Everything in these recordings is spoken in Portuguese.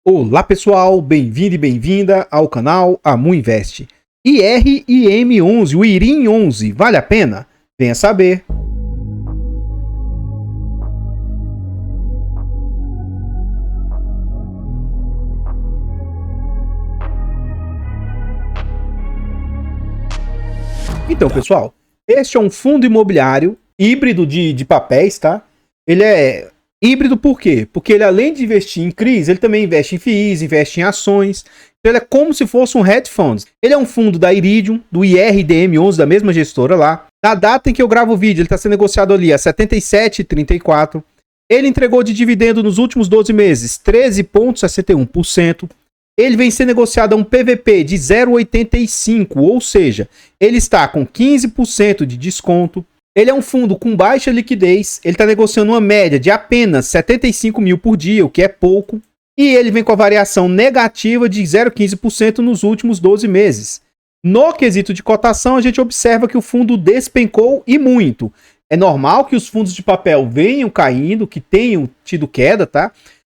Olá pessoal, bem-vindo e bem-vinda ao canal Amu Invest. IRIM11, o IRIM 11, vale a pena? Venha saber. Então pessoal, este é um fundo imobiliário híbrido de papéis, tá? Ele é híbrido por quê? Porque ele, além de investir em CRIs, ele também investe em FIIs, investe em ações. Então ele é como se fosse um hedge fund. Ele é um fundo da Iridium, do IRDM11, da mesma gestora lá. Na data em que eu gravo o vídeo, ele está sendo negociado ali a R$ 77,34. Ele entregou de dividendo nos últimos 12 meses 13,61%. Ele vem sendo negociado a um PVP de 0,85, ou seja, ele está com 15% de desconto. Ele é um fundo com baixa liquidez, ele está negociando uma média de apenas 75 mil por dia, o que é pouco. E ele vem com a variação negativa de 0,15% nos últimos 12 meses. No quesito de cotação, a gente observa que o fundo despencou e muito. É normal que os fundos de papel venham caindo, que tenham tido queda, tá?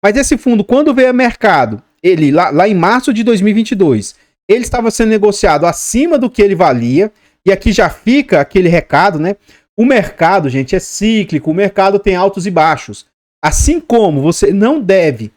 Mas esse fundo, quando veio a mercado, ele lá em março de 2022, ele estava sendo negociado acima do que ele valia. E aqui já fica aquele recado, né? O mercado, gente, é cíclico, o mercado tem altos e baixos. Assim como você não deve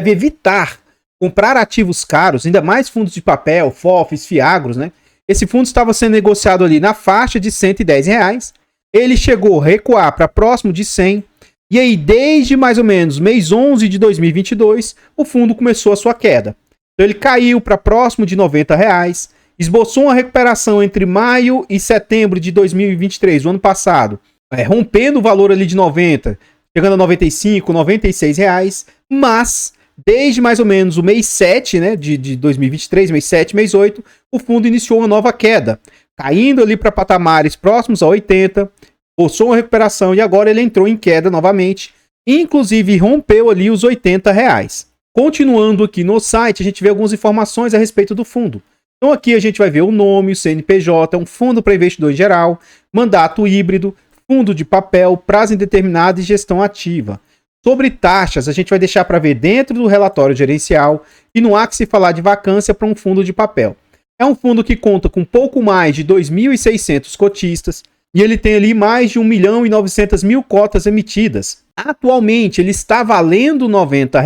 evitar comprar ativos caros, ainda mais fundos de papel, FOFs, FIAGROS, né? Esse fundo estava sendo negociado ali na faixa de R$110. Ele chegou a recuar para próximo de 100. E aí, desde mais ou menos mês 11 de 2022, o fundo começou a sua queda. Então ele caiu para próximo de R$90. Esboçou uma recuperação entre maio e setembro de 2023, o ano passado, rompendo o valor ali de 90, chegando a 95, 96 reais, mas desde mais ou menos o mês 7, né, de 2023, mês 7, mês 8, o fundo iniciou uma nova queda, caindo ali para patamares próximos a 80, esboçou uma recuperação e agora ele entrou em queda novamente, inclusive rompeu ali os 80 reais. Continuando aqui no site, a gente vê algumas informações a respeito do fundo. Então aqui a gente vai ver o nome, o CNPJ, é um fundo para investidor em geral, mandato híbrido, fundo de papel, prazo indeterminado e gestão ativa. Sobre taxas, a gente vai deixar para ver dentro do relatório gerencial e não há que se falar de vacância para um fundo de papel. É um fundo que conta com pouco mais de 2.600 cotistas e ele tem ali mais de 1.900.000 cotas emitidas. Atualmente ele está valendo R$ 90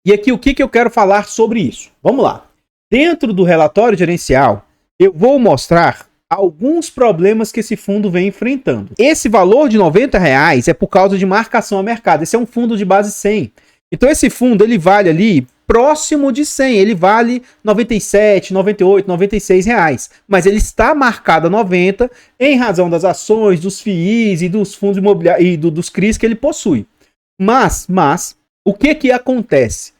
e aqui o que eu quero falar sobre isso? Vamos lá. Dentro do relatório gerencial, eu vou mostrar alguns problemas que esse fundo vem enfrentando. Esse valor de R$ 90 é por causa de marcação a mercado. Esse é um fundo de base 100. Então esse fundo ele vale ali próximo de 100. Ele vale 97, 98, 96 reais. Mas ele está marcado a 90 em razão das ações, dos FIIs e dos fundos imobiliários e dos CRIs que ele possui. Mas o que acontece?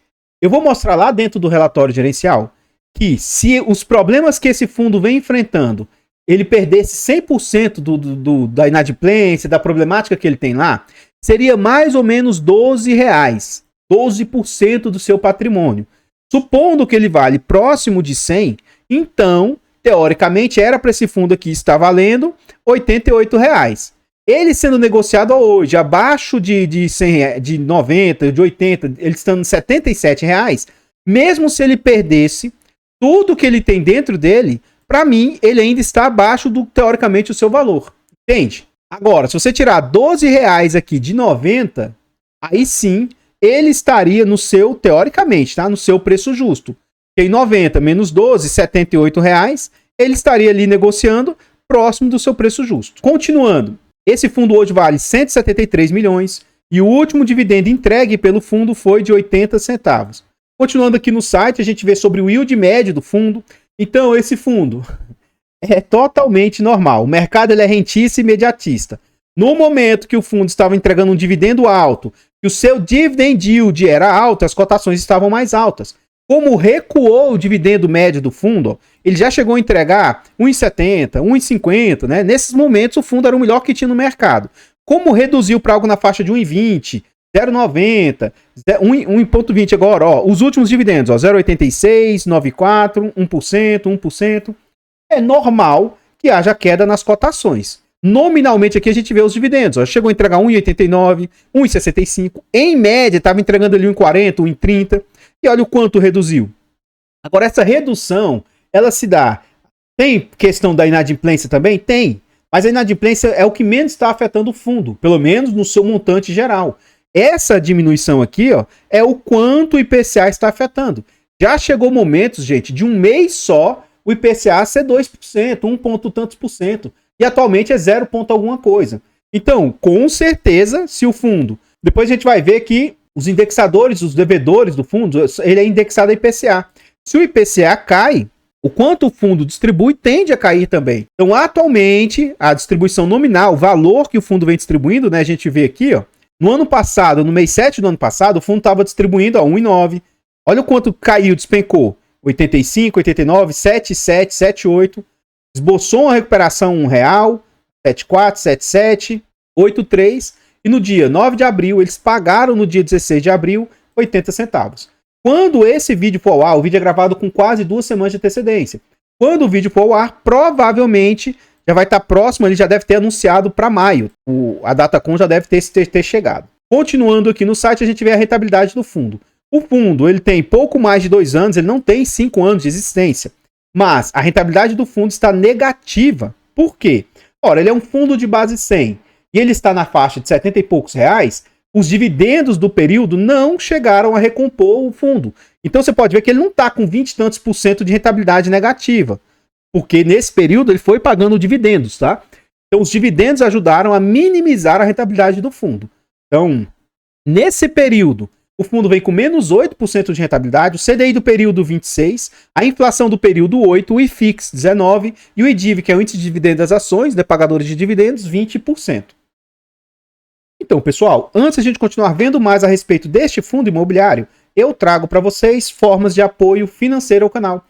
Eu vou mostrar lá dentro do relatório gerencial que se os problemas que esse fundo vem enfrentando, ele perdesse 100% da inadimplência, da problemática que ele tem lá, seria mais ou menos R$12, 12% do seu patrimônio. Supondo que ele vale próximo de 100, então, teoricamente, era para esse fundo aqui estar valendo R$88. Ele sendo negociado hoje abaixo de 100, de 90, de 80, ele estando em R$77, mesmo se ele perdesse tudo que ele tem dentro dele, para mim, ele ainda está abaixo do, teoricamente, o seu valor. Entende? Agora, se você tirar R$12 aqui de 90, aí sim, ele estaria no seu, teoricamente, tá? No seu preço justo. Em 90 menos 12, R$78, ele estaria ali negociando próximo do seu preço justo. Continuando, esse fundo hoje vale 173 milhões e o último dividendo entregue pelo fundo foi de 80 centavos. Continuando aqui no site, a gente vê sobre o yield médio do fundo. Então, esse fundo é totalmente normal. O mercado ele é rentício e imediatista. No momento que o fundo estava entregando um dividendo alto, que o seu dividend yield era alto, as cotações estavam mais altas. Como recuou o dividendo médio do fundo, ele já chegou a entregar 1,70, 1,50, né? Nesses momentos, o fundo era o melhor que tinha no mercado. Como reduziu para algo na faixa de 1,20, 0,90, 1,20 agora, ó, os últimos dividendos, ó, 0,86, 9,4, 1%. É normal que haja queda nas cotações. Nominalmente aqui a gente vê os dividendos. Ó, chegou a entregar 1,89, 1,65. Em média, estava entregando ali 1,40, 1,30. E olha o quanto reduziu. Agora, essa redução, ela se dá... Tem questão da inadimplência também? Tem. Mas a inadimplência é o que menos está afetando o fundo, pelo menos no seu montante geral. Essa diminuição aqui, ó, é o quanto o IPCA está afetando. Já chegou momentos, gente, de um mês só, o IPCA ser 2%, 1 ponto tantos por cento. E atualmente é 0 ponto alguma coisa. Então, com certeza, se o fundo... Depois a gente vai ver que os indexadores, os devedores do fundo, ele é indexado a IPCA. Se o IPCA cai, o quanto o fundo distribui tende a cair também. Então, atualmente, a distribuição nominal, o valor que o fundo vem distribuindo, né? A gente vê aqui, ó. No ano passado, no mês 7 do ano passado, o fundo estava distribuindo, ó, 1,9. Olha o quanto caiu, despencou. 85, 89, 77, 78. Esboçou uma recuperação R$1, 7,4, 7,7, 8,3. E no dia 9 de abril, eles pagaram no dia 16 de abril 80 centavos. Quando esse vídeo for ao ar, o vídeo é gravado com quase 2 semanas de antecedência. Quando o vídeo for ao ar, provavelmente já vai estar próximo, ele já deve ter anunciado para maio. A Datacom já deve ter chegado. Continuando aqui no site, a gente vê a rentabilidade do fundo. O fundo, ele tem pouco mais de 2 anos, ele não tem 5 anos de existência. Mas a rentabilidade do fundo está negativa. Por quê? Ora, ele é um fundo de base 100 e ele está na faixa de 70 e poucos reais. Os dividendos do período não chegaram a recompor o fundo. Então você pode ver que ele não está com 20 e tantos por cento de rentabilidade negativa. Porque nesse período ele foi pagando dividendos, tá? Então os dividendos ajudaram a minimizar a rentabilidade do fundo. Então, nesse período, o fundo vem com menos 8% de rentabilidade, o CDI do período 26%, a inflação do período 8%, o IFIX 19% e o IDIV, que é o índice de dividendos das ações, né, pagadores de dividendos, 20%. Então, pessoal, antes de a gente continuar vendo mais a respeito deste fundo imobiliário, eu trago para vocês formas de apoio financeiro ao canal.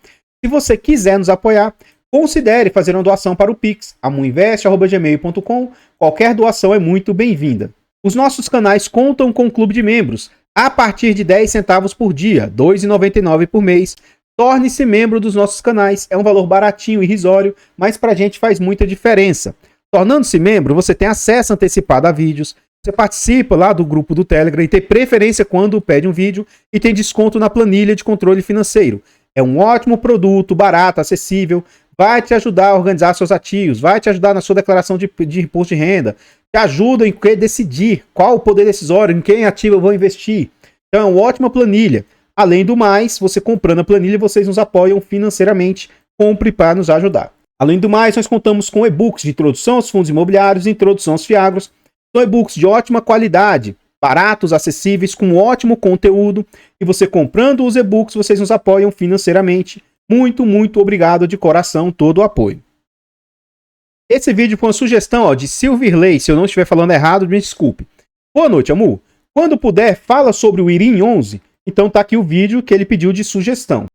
Se você quiser nos apoiar, considere fazer uma doação para o Pix, amuinvest@gmail.com. Qualquer doação é muito bem-vinda. Os nossos canais contam com um clube de membros a partir de 10 centavos por dia, R$ 2,99 por mês. Torne-se membro dos nossos canais. É um valor baratinho e irrisório, mas para a gente faz muita diferença. Tornando-se membro, você tem acesso antecipado a vídeos, você participa lá do grupo do Telegram e tem preferência quando pede um vídeo e tem desconto na planilha de controle financeiro. É um ótimo produto, barato, acessível, vai te ajudar a organizar seus ativos, vai te ajudar na sua declaração de imposto de renda, te ajuda em decidir qual o poder decisório, em quem ativo eu vou investir. Então é uma ótima planilha. Além do mais, você comprando a planilha, vocês nos apoiam financeiramente. Compre para nos ajudar. Além do mais, nós contamos com e-books de introdução aos fundos imobiliários e introdução aos fiagros. São e-books de ótima qualidade, baratos, acessíveis, com ótimo conteúdo. E você comprando os e-books, vocês nos apoiam financeiramente. Muito, muito obrigado de coração, todo o apoio. Esse vídeo foi uma sugestão de Silverley. Se eu não estiver falando errado, me desculpe. Boa noite, Amu. Quando puder, fala sobre o IRIM 11. Então tá aqui o vídeo que ele pediu de sugestão.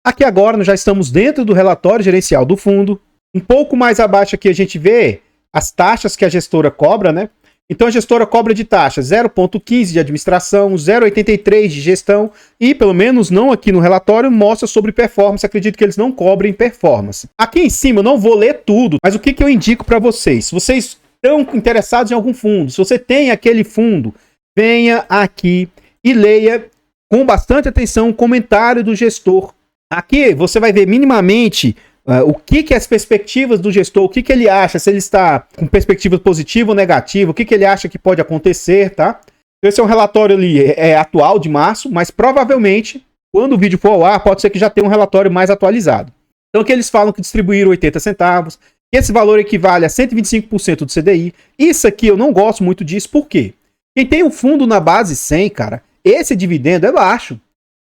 Aqui agora nós já estamos dentro do relatório gerencial do fundo. Um pouco mais abaixo aqui a gente vê as taxas que a gestora cobra, né? Então a gestora cobra de taxa 0,15 de administração, 0,83 de gestão e, pelo menos não aqui no relatório, mostra sobre performance. Acredito que eles não cobrem performance. Aqui em cima eu não vou ler tudo, mas o que eu indico para vocês? Se vocês estão interessados em algum fundo, se você tem aquele fundo, venha aqui e leia com bastante atenção o comentário do gestor. Aqui você vai ver minimamente o que as perspectivas do gestor, o que ele acha, se ele está com perspectiva positiva ou negativa, o que ele acha que pode acontecer, tá? Esse é um relatório ali atual de março, mas provavelmente, quando o vídeo for ao ar, pode ser que já tenha um relatório mais atualizado. Então aqui eles falam que distribuíram 80 centavos, que esse valor equivale a 125% do CDI. Isso aqui eu não gosto muito disso, por quê? Quem tem um fundo na base 100, cara, esse dividendo é baixo.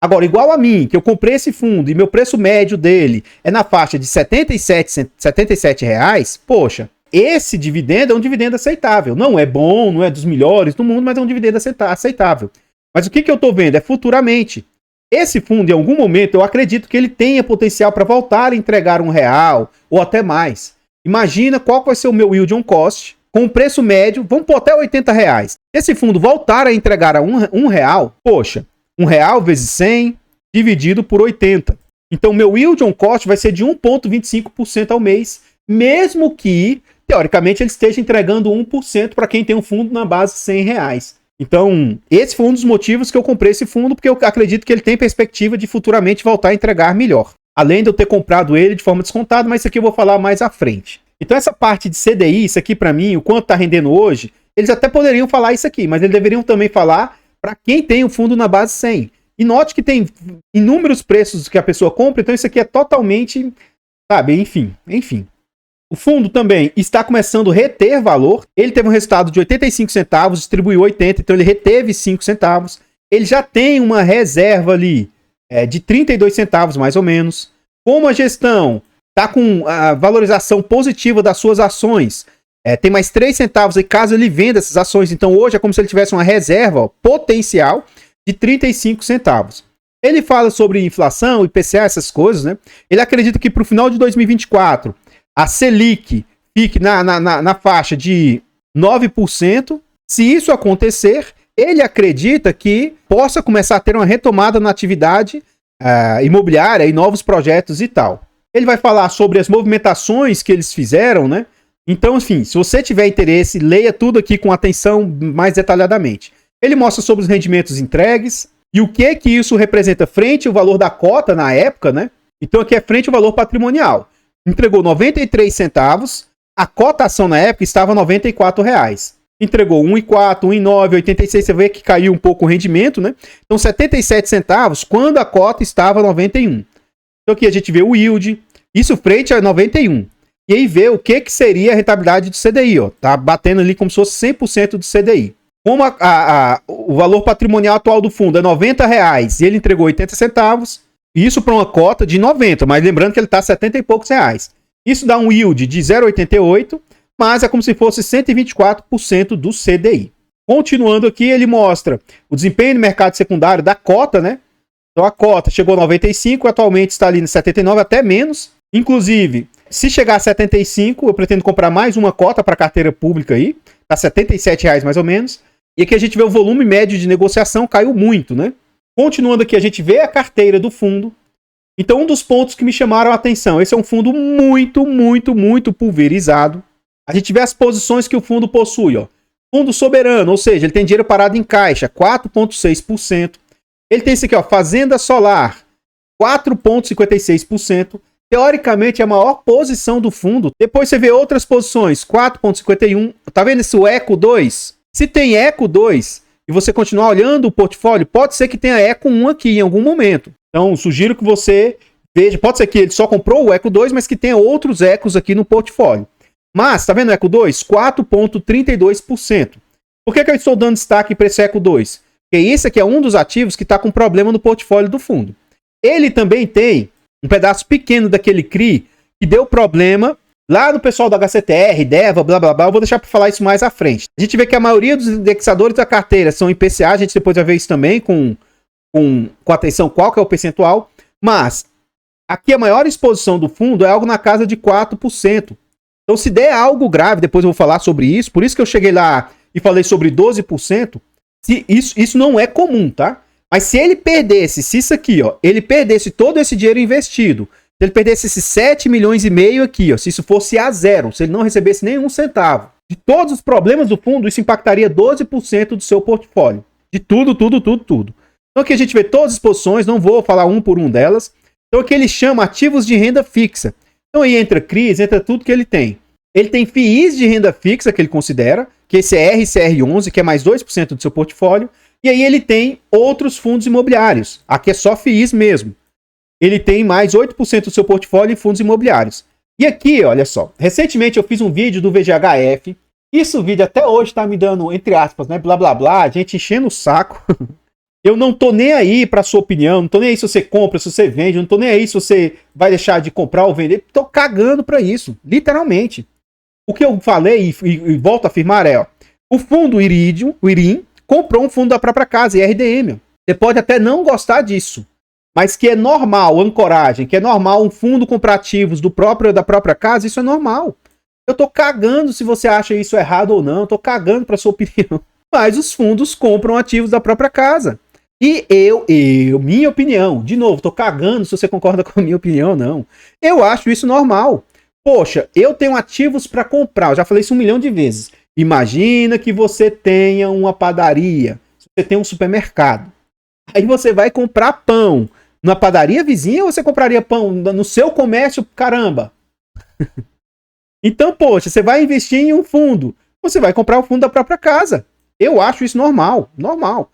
Agora, igual a mim, que eu comprei esse fundo e meu preço médio dele é na faixa de R$ 77 reais, poxa, esse dividendo é um dividendo aceitável. Não é bom, não é dos melhores do mundo, mas é um dividendo aceitável. Mas o que eu estou vendo é futuramente. Esse fundo, em algum momento, eu acredito que ele tenha potencial para voltar a entregar R$1 ou até mais. Imagina qual vai ser o meu yield on cost com o preço médio, vamos pôr até R$80. Esse fundo voltar a entregar a R$1, poxa, R$1 vezes 100 dividido por 80. Então, meu yield on cost vai ser de 1,25% ao mês, mesmo que teoricamente ele esteja entregando 1% para quem tem um fundo na base de R$100. Então, esse foi um dos motivos que eu comprei esse fundo, porque eu acredito que ele tem perspectiva de futuramente voltar a entregar melhor. Além de eu ter comprado ele de forma descontada, mas isso aqui eu vou falar mais à frente. Então, essa parte de CDI, isso aqui para mim, o quanto está rendendo hoje, eles até poderiam falar isso aqui, mas eles deveriam também falar para quem tem o fundo na base 100. E note que tem inúmeros preços que a pessoa compra, então isso aqui é totalmente, sabe, enfim. O fundo também está começando a reter valor. Ele teve um resultado de 85 centavos, distribuiu 80, então ele reteve 5 centavos. Ele já tem uma reserva ali de 32 centavos, mais ou menos. Como a gestão está com a valorização positiva das suas ações, tem mais 3 centavos aí caso ele venda essas ações. Então hoje é como se ele tivesse uma reserva potencial de 35 centavos. Ele fala sobre inflação, IPCA, essas coisas, né? Ele acredita que para o final de 2024... a Selic fique na faixa de 9%. Se isso acontecer, ele acredita que possa começar a ter uma retomada na atividade imobiliária e novos projetos e tal. Ele vai falar sobre as movimentações que eles fizeram, né? Então, enfim, se você tiver interesse, leia tudo aqui com atenção mais detalhadamente. Ele mostra sobre os rendimentos entregues e o que isso representa frente ao valor da cota na época, né? Então aqui é frente ao valor patrimonial. Entregou 93 centavos, a cotação na época estava R$ 94. Entregou 1,4, 1,9, 86, você vê que caiu um pouco o rendimento, né? Então 77 centavos quando a cota estava 91. Então aqui a gente vê o yield, isso frente a 91. E aí vê o que seria a rentabilidade do CDI, ó. Tá batendo ali como se fosse 100% do CDI. Como o valor patrimonial atual do fundo é R$ 90 e ele entregou 80 centavos, isso para uma cota de 90, mas lembrando que ele está 70 e poucos reais. Isso dá um yield de 0,88, mas é como se fosse 124% do CDI. Continuando aqui, ele mostra o desempenho no mercado secundário da cota, né? Então a cota chegou a 95, atualmente está ali no 79, até menos. Inclusive, se chegar a 75, eu pretendo comprar mais uma cota para carteira pública aí. Está R$ 77 mais ou menos. E aqui a gente vê o volume médio de negociação caiu muito, né? Continuando aqui, a gente vê a carteira do fundo. Então, um dos pontos que me chamaram a atenção, esse é um fundo muito pulverizado. A gente vê as posições que o fundo possui, ó. Fundo soberano, ou seja, ele tem dinheiro parado em caixa, 4,6%. Ele tem esse aqui, ó, Fazenda Solar, 4,56%. Teoricamente, é a maior posição do fundo. Depois você vê outras posições, 4,51%. Tá vendo esse Eco 2? Se tem Eco 2... e você continuar olhando o portfólio, pode ser que tenha Eco 1 aqui em algum momento. Então, sugiro que você veja, pode ser que ele só comprou o Eco 2, mas que tenha outros Ecos aqui no portfólio. Mas, tá vendo o Eco 2? 4,32%. Por que eu estou dando destaque para esse Eco 2? Porque esse aqui é um dos ativos que está com problema no portfólio do fundo. Ele também tem um pedaço pequeno daquele CRI que deu problema lá no pessoal do HCTR, DEVA, blá blá blá, eu vou deixar para falar isso mais à frente. A gente vê que a maioria dos indexadores da carteira são IPCA, a gente depois vai ver isso também com atenção qual que é o percentual, mas aqui a maior exposição do fundo é algo na casa de 4%. Então se der algo grave, depois eu vou falar sobre isso, por isso que eu cheguei lá e falei sobre 12%, isso não é comum, tá? Mas se ele perdesse, se isso aqui, ó, ele perdesse todo esse dinheiro investido, se ele perdesse esses 7 milhões e meio aqui, ó, se isso fosse a zero, se ele não recebesse nenhum centavo, de todos os problemas do fundo, isso impactaria 12% do seu portfólio. De tudo. Então aqui a gente vê todas as posições, não vou falar um por um delas. Então aqui ele chama ativos de renda fixa. Então aí entra CRIs, entra tudo que ele tem. Ele tem FIIs de renda fixa que ele considera, que esse é RCR11, que é mais 2% do seu portfólio. E aí ele tem outros fundos imobiliários. Aqui é só FIIs mesmo. Ele tem mais 8% do seu portfólio em fundos imobiliários. E aqui, olha só, recentemente eu fiz um vídeo do VGHF. Isso, o vídeo até hoje tá me dando, entre aspas, né, blá blá blá, a gente enchendo o saco. Eu não tô nem aí pra sua opinião, não tô nem aí se você compra, se você vende, não tô nem aí se você vai deixar de comprar ou vender. Tô cagando pra isso, literalmente. O que eu falei e volto a afirmar é, ó, o fundo Iridium, o Irim, comprou um fundo da própria casa, IRDM. Você pode até não gostar disso, mas que é normal, ancoragem, que é normal um fundo comprar ativos da própria casa, isso é normal. Eu tô cagando se você acha isso errado ou não, eu tô cagando pra sua opinião. Mas os fundos compram ativos da própria casa. E minha opinião, de novo, tô cagando se você concorda com a minha opinião ou não. Eu acho isso normal. Poxa, eu tenho ativos para comprar. Eu já falei isso 1 milhão de vezes. Imagina que você tenha uma padaria, você tem um supermercado. Aí você vai comprar pão na padaria vizinha ou você compraria pão no seu comércio? Caramba! Então, poxa, você vai investir em um fundo. Você vai comprar o fundo da própria casa. Eu acho isso normal, normal.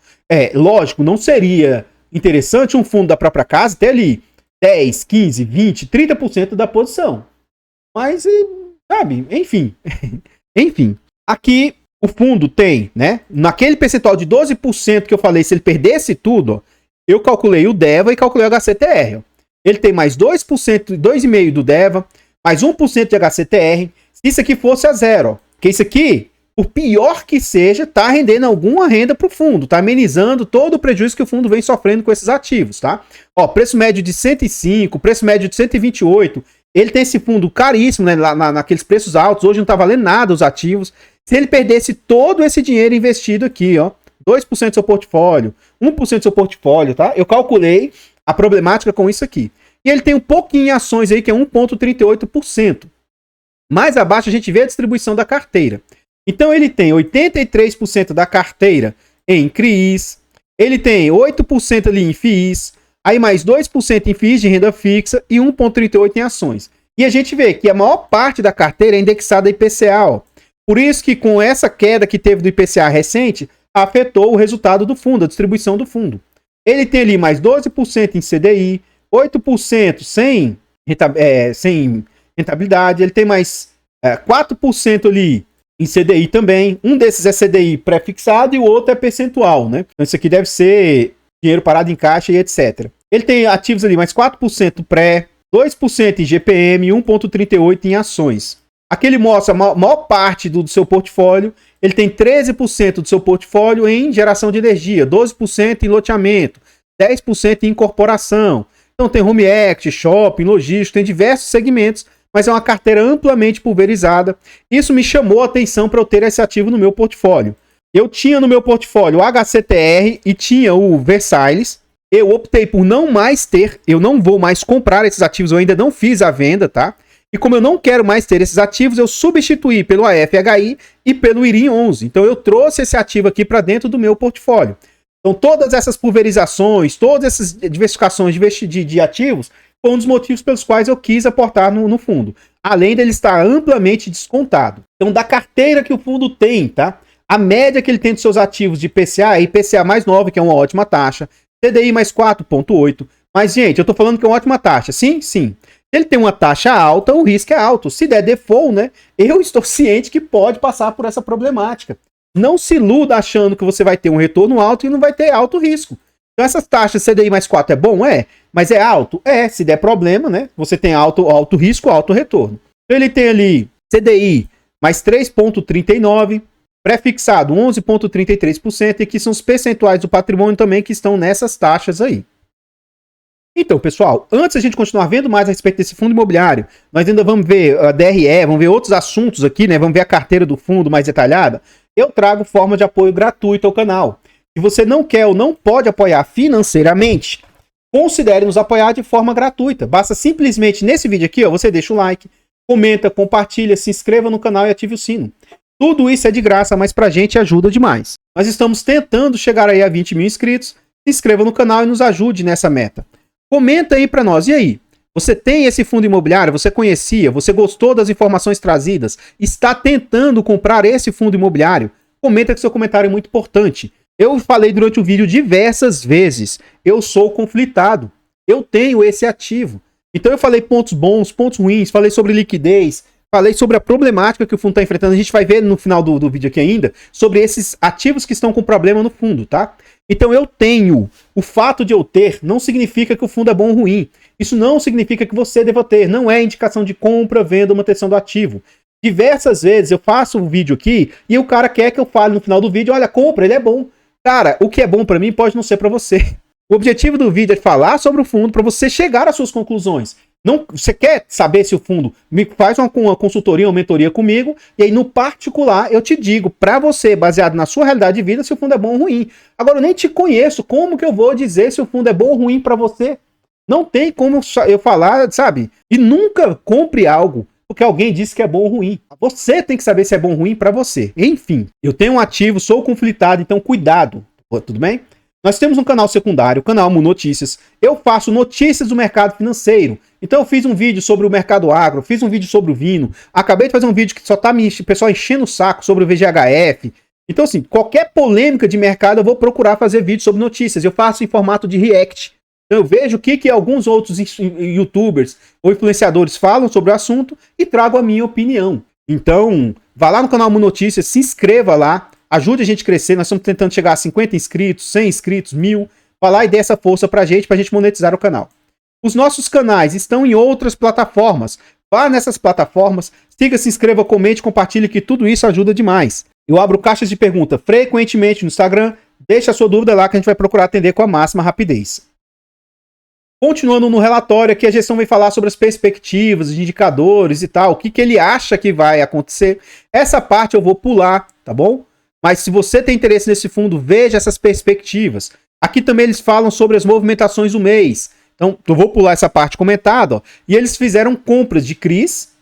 Lógico, não seria interessante um fundo da própria casa ter ali 10, 15, 20, 30% da posição. Mas, sabe, enfim. Enfim, aqui o fundo tem, né? Naquele percentual de 12% que eu falei, se ele perdesse tudo, ó, eu calculei o DEVA e calculei o HCTR. Ó. Ele tem mais 2%, 2,5% do DEVA, mais 1% de HCTR. Se isso aqui fosse a zero, ó, porque isso aqui, por pior que seja, tá rendendo alguma renda pro fundo, tá amenizando todo o prejuízo que o fundo vem sofrendo com esses ativos, tá? Ó, preço médio de 105, preço médio de 128, ele tem esse fundo caríssimo, né, naqueles preços altos, hoje não tá valendo nada os ativos. Se ele perdesse todo esse dinheiro investido aqui, ó, 2% do seu portfólio, 1% do seu portfólio, tá? Eu calculei a problemática com isso aqui. E ele tem um pouquinho em ações aí, que é 1,38%. Mais abaixo a gente vê a distribuição da carteira. Então ele tem 83% da carteira em CRIs, ele tem 8% ali em FIIs, aí mais 2% em FIIs de renda fixa e 1,38% em ações. E a gente vê que a maior parte da carteira é indexada a IPCA, ó. Por isso que com essa queda que teve do IPCA recente, afetou o resultado do fundo, a distribuição do fundo. Ele tem ali mais 12% em CDI, 8% sem rentabilidade, ele tem mais 4% ali em CDI também. Um desses é CDI pré-fixado e o outro é percentual, né? Então isso aqui deve ser dinheiro parado em caixa e etc. Ele tem ativos ali mais 4% pré, 2% em GPM e 1,38% em ações. Aqui ele mostra a maior parte do seu portfólio. Ele tem 13% do seu portfólio em geração de energia, 12% em loteamento, 10% em incorporação. Então tem home equity, shopping, logístico, tem diversos segmentos, mas é uma carteira amplamente pulverizada. Isso me chamou a atenção para eu ter esse ativo no meu portfólio. Eu tinha no meu portfólio o HCTR e tinha o Versailles. Eu optei por não mais ter, eu não vou mais comprar esses ativos, eu ainda não fiz a venda, tá? E como eu não quero mais ter esses ativos, eu substituí pelo AFHI e pelo IRIM 11. Então eu trouxe esse ativo aqui para dentro do meu portfólio. Então todas essas pulverizações, todas essas diversificações de ativos, foi um dos motivos pelos quais eu quis aportar no fundo. Além dele estar amplamente descontado. Então da carteira que o fundo tem, tá? A média que ele tem dos seus ativos de IPCA é IPCA mais 9, que é uma ótima taxa. CDI mais 4,8. Mas, gente, eu tô falando que é uma ótima taxa. Sim, sim. Se ele tem uma taxa alta, o risco é alto. Se der default, né? Eu estou ciente que pode passar por essa problemática. Não se iluda achando que você vai ter um retorno alto e não vai ter alto risco. Então essas taxas CDI mais 4 é bom? É. Mas é alto? É. Se der problema, né? Você tem alto risco, alto retorno. Então ele tem ali CDI mais 3,39, pré-fixado 11,33%, e aqui são os percentuais do patrimônio também que estão nessas taxas aí. Então, pessoal, antes a gente continuar vendo mais a respeito desse fundo imobiliário, nós ainda vamos ver a DRE, vamos ver outros assuntos aqui, né? Vamos ver a carteira do fundo mais detalhada. Eu trago forma de apoio gratuito ao canal. Se você não quer ou não pode apoiar financeiramente, considere nos apoiar de forma gratuita. Basta simplesmente nesse vídeo aqui, ó, você deixa o like, comenta, compartilha, se inscreva no canal e ative o sino. Tudo isso é de graça, mas pra gente ajuda demais. Nós estamos tentando chegar aí a 20 mil inscritos. Se inscreva no canal e nos ajude nessa meta. Comenta aí pra nós. E aí? Você tem esse fundo imobiliário? Você conhecia? Você gostou das informações trazidas? Está tentando comprar esse fundo imobiliário? Comenta que seu comentário é muito importante. Eu falei durante o vídeo diversas vezes. Eu sou conflitado. Eu tenho esse ativo. Então eu falei pontos bons, pontos ruins. Falei sobre liquidez. Falei sobre a problemática que o fundo está enfrentando. A gente vai ver no final do vídeo aqui ainda sobre esses ativos que estão com problema no fundo, tá? Então eu tenho. O fato de eu ter não significa que o fundo é bom ou ruim. Isso não significa que você deva ter. Não é indicação de compra, venda ou manutenção do ativo. Diversas vezes eu faço um vídeo aqui e o cara quer que eu fale no final do vídeo, olha, compra, ele é bom. Cara, o que é bom para mim pode não ser para você. O objetivo do vídeo é falar sobre o fundo para você chegar às suas conclusões. Não, você quer saber se o fundo me faz uma consultoria ou mentoria comigo, e aí no particular eu te digo para você, baseado na sua realidade de vida, se o fundo é bom ou ruim. Agora eu nem te conheço, como que eu vou dizer se o fundo é bom ou ruim para você? Não tem como eu falar, sabe? E nunca compre algo porque alguém disse que é bom ou ruim. Você tem que saber se é bom ou ruim para você. Enfim, eu tenho um ativo, sou conflitado, então cuidado. Tudo bem? Nós temos um canal secundário, o canal Amo Notícias. Eu faço notícias do mercado financeiro. Então eu fiz um vídeo sobre o mercado agro, fiz um vídeo sobre o Vino. Acabei de fazer um vídeo que só tá o pessoal enchendo o saco sobre o VGHF. Então assim, qualquer polêmica de mercado eu vou procurar fazer vídeo sobre notícias. Eu faço em formato de react. Então eu vejo o que alguns outros youtubers ou influenciadores falam sobre o assunto e trago a minha opinião. Então, vá lá no canal Amo Notícias, se inscreva lá. Ajude a gente a crescer, nós estamos tentando chegar a 50 inscritos, 100 inscritos, 1000. Vai lá e dê essa força pra gente monetizar o canal. Os nossos canais estão em outras plataformas. Vá nessas plataformas, siga, se inscreva, comente, compartilhe, que tudo isso ajuda demais. Eu abro caixas de pergunta frequentemente no Instagram. Deixa a sua dúvida lá que a gente vai procurar atender com a máxima rapidez. Continuando no relatório, aqui a gestão vem falar sobre as perspectivas, os indicadores e tal, o que ele acha que vai acontecer. Essa parte eu vou pular, tá bom? Mas se você tem interesse nesse fundo, veja essas perspectivas. Aqui também eles falam sobre as movimentações do mês. Então, eu vou pular essa parte comentada. Ó, e eles fizeram compras de CRIs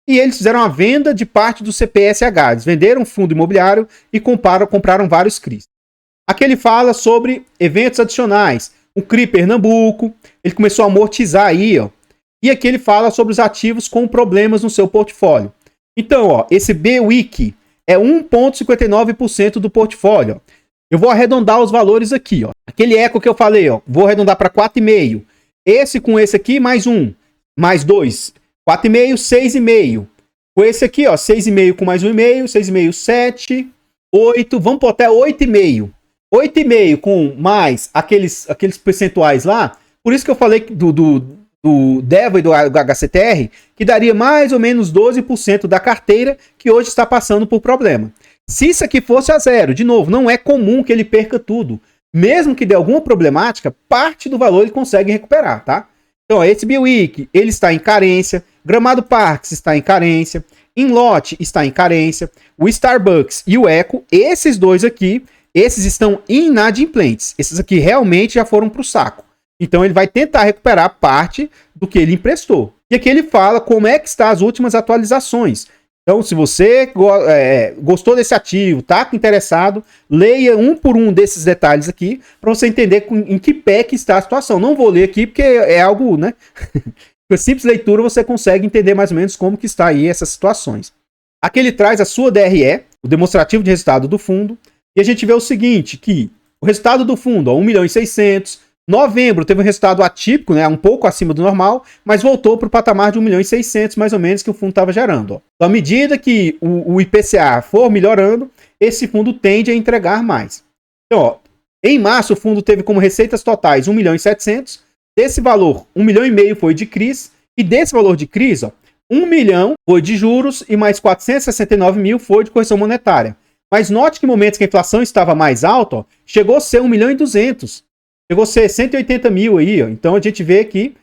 e eles fizeram a venda de parte do CPSH. Eles venderam fundo imobiliário e compraram vários CRIs. Aqui ele fala sobre eventos adicionais. O CRI Pernambuco, ele começou a amortizar aí, ó. E aqui ele fala sobre os ativos com problemas no seu portfólio. Então, ó, esse BWIC é 1,59% do portfólio. Ó. Eu vou arredondar os valores aqui, ó. Aquele eco que eu falei, ó, vou arredondar para 4,5. Esse com esse aqui, mais 1, mais 2. 4,5, 6,5. Com esse aqui, ó, 6,5 com mais 1,5, 6,5, 7, 8. Vamos pôr até 8,5. 8,5 com mais aqueles percentuais lá. Por isso que eu falei do DEVA e do HCTR, que daria mais ou menos 12% da carteira que hoje está passando por problema. Se isso aqui fosse a zero, de novo, não é comum que ele perca tudo. Mesmo que dê alguma problemática, parte do valor ele consegue recuperar, tá? Então, ó, esse BWIC, ele está em carência. Gramado Parques está em carência. Inlote está em carência. O Starbucks e o Eco, esses dois aqui, esses estão inadimplentes. Esses aqui realmente já foram para o saco. Então ele vai tentar recuperar parte do que ele emprestou. E aqui ele fala como é que estão as últimas atualizações. Então, se você gostou desse ativo, está interessado, leia um por um desses detalhes aqui, para você entender em que pé que está a situação. Não vou ler aqui porque é algo, né? Com simples leitura você consegue entender mais ou menos como que está aí essas situações. Aqui ele traz a sua DRE, o demonstrativo de resultado do fundo, e a gente vê o seguinte, que o resultado do fundo, ó, 1.600.000, novembro teve um resultado atípico, né, um pouco acima do normal, mas voltou para o patamar de 1.600.000, mais ou menos, que o fundo estava gerando. Ó. Então, à medida que o IPCA for melhorando, esse fundo tende a entregar mais. Então, ó, em março, o fundo teve como receitas totais 1.700.000, desse valor, 1,5 milhão foi de CRIs, e desse valor de CRIs, ó, 1 milhão foi de juros e mais 469 mil foi de correção monetária. Mas note que em momentos que a inflação estava mais alta, ó, chegou a ser 1 milhão e 200. Chegou a ser 180 mil aí, ó. Então a gente vê que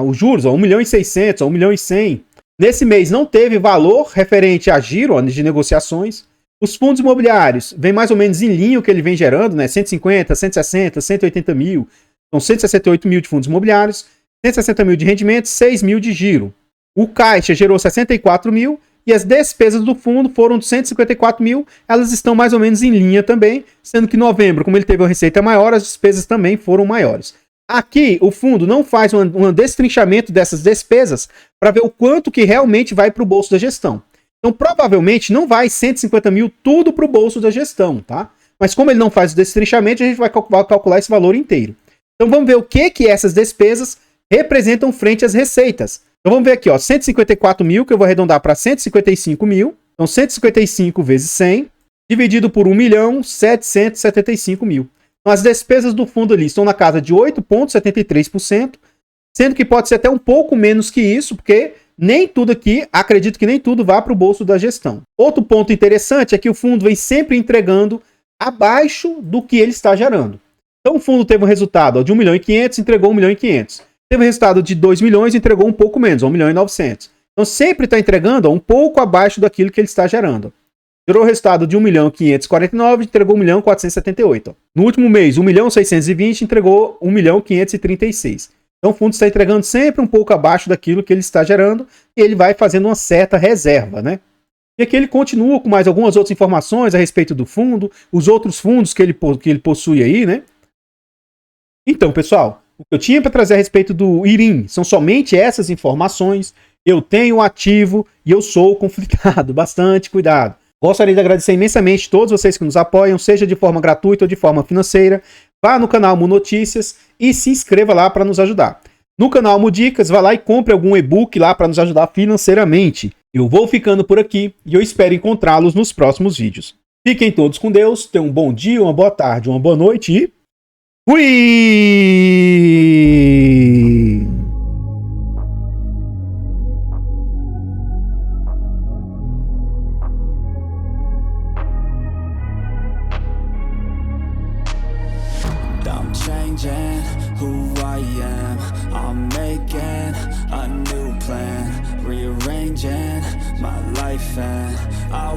os juros, ó, 1 milhão e 600, ó, 1 milhão e 100. Nesse mês não teve valor referente a giro, ó, de negociações. Os fundos imobiliários vem mais ou menos em linha o que ele vem gerando, né? 150, 160, 180 mil. São 168 mil de fundos imobiliários, 160 mil de rendimentos, 6 mil de giro. O caixa gerou 64 mil. E as despesas do fundo foram de 154 mil, elas estão mais ou menos em linha também, sendo que em novembro, como ele teve uma receita maior, as despesas também foram maiores. Aqui, o fundo não faz um destrinchamento dessas despesas para ver o quanto que realmente vai para o bolso da gestão. Então, provavelmente, não vai 150 mil tudo para o bolso da gestão, tá? Mas como ele não faz o destrinchamento, a gente vai calcular esse valor inteiro. Então, vamos ver o que essas despesas representam frente às receitas. Então vamos ver aqui, ó, 154 mil, que eu vou arredondar para 155 mil. Então 155 vezes 100, dividido por 1 milhão 775 mil. Então as despesas do fundo ali estão na casa de 8,73%, sendo que pode ser até um pouco menos que isso, porque nem tudo aqui, acredito que nem tudo vá para o bolso da gestão. Outro ponto interessante é que o fundo vem sempre entregando abaixo do que ele está gerando. Então o fundo teve um resultado, ó, de 1 milhão e 500, entregou 1 milhão e 500. Teve um resultado de 2 milhões e entregou um pouco menos, 1 milhão e 900. Então sempre está entregando, ó, um pouco abaixo daquilo que ele está gerando. Gerou o resultado de 1 milhão e 549, entregou 1 milhão e 478. Ó. No último mês, 1 milhão e 620, entregou 1 milhão e 536. Então o fundo está entregando sempre um pouco abaixo daquilo que ele está gerando e ele vai fazendo uma certa reserva, né? E aqui ele continua com mais algumas outras informações a respeito do fundo, os outros fundos que ele possui aí, né? Então, pessoal, o que eu tinha para trazer a respeito do IRIM são somente essas informações. Eu tenho ativo e eu sou conflitado. Bastante cuidado. Gostaria de agradecer imensamente a todos vocês que nos apoiam, seja de forma gratuita ou de forma financeira. Vá no canal Mu Notícias e se inscreva lá para nos ajudar. No canal Mu Dicas, vá lá e compre algum e-book lá para nos ajudar financeiramente. Eu vou ficando por aqui e eu espero encontrá-los nos próximos vídeos. Fiquem todos com Deus, tenham um bom dia, uma boa tarde, uma boa noite e fui! I'm changing who I am. I'm making a new plan, rearranging my life, and I